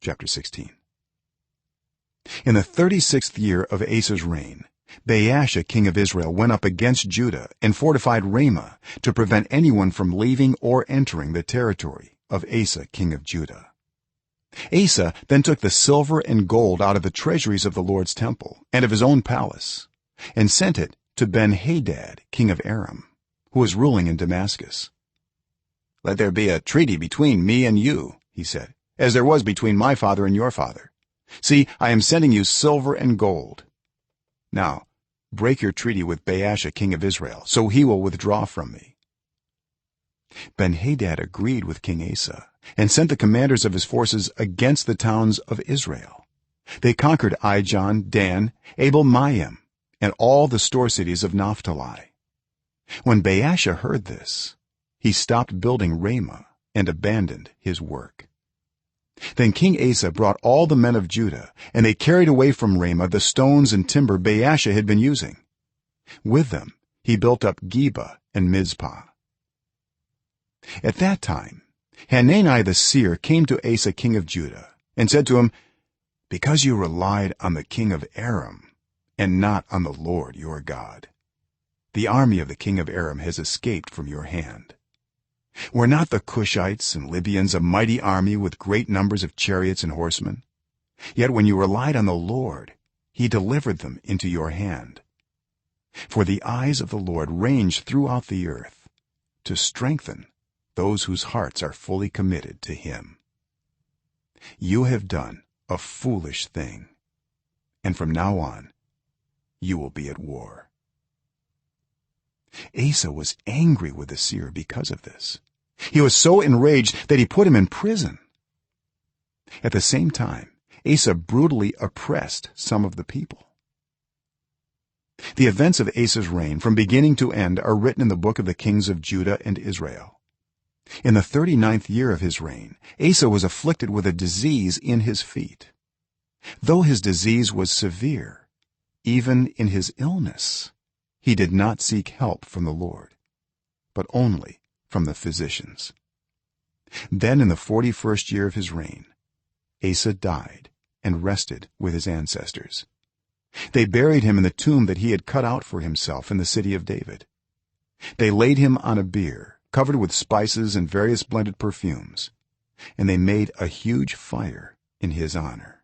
chapter 16. In the 36th year of Asa's reign, Baasha king of Israel went up against Judah and fortified Ramah to prevent anyone from leaving or entering the territory of Asa king of Judah. Asa then took the silver and gold out of the treasuries of the Lord's temple and of his own palace and sent it to Ben-Hadad king of Aram, who was ruling in Damascus. "Let there be a treaty between me and you," he said, "as there was between my father and your father. See, I am sending you silver and gold. Now break your treaty with Baasha king of Israel, so he will withdraw from me." Ben-Hadad agreed with King Asa and sent the commanders of his forces against the towns of Israel. They conquered Ijon, Dan, Abel Maim, and all the store cities of Naphtali. When Baasha heard this, he stopped building Ramah and abandoned his work. Then King Asa brought all the men of Judah, and they carried away from Ramah the stones and timber Baasha had been using. With them he built up Geba and Mizpah. At that time Hanani the seer came to Asa king of Judah and said to him, "Because you relied on the king of Aram and not on the Lord your God, the army of the king of Aram has escaped from your hand. Were not the Cushites and Libyans a mighty army with great numbers of chariots and horsemen? Yet when you relied on the Lord, he delivered them into your hand. For the eyes of the Lord range throughout the earth to strengthen those whose hearts are fully committed to him. You have done a foolish thing, and from now on you will be at war." Asa was angry with the seer because of this. He was so enraged that he put him in prison. At the same time, Asa brutally oppressed some of the people. The events of Asa's reign from beginning to end are written in the book of the kings of Judah and Israel. In the 39th year of his reign, Asa was afflicted with a disease in his feet. Though his disease was severe, even in his illness he did not seek help from the Lord, but only from the physicians. Then in the 41st year of his reign, Asa died and rested with his ancestors. They buried him in the tomb that he had cut out for himself in the city of David. They laid him on a bier covered with spices and various blended perfumes, and they made a huge fire in his honor.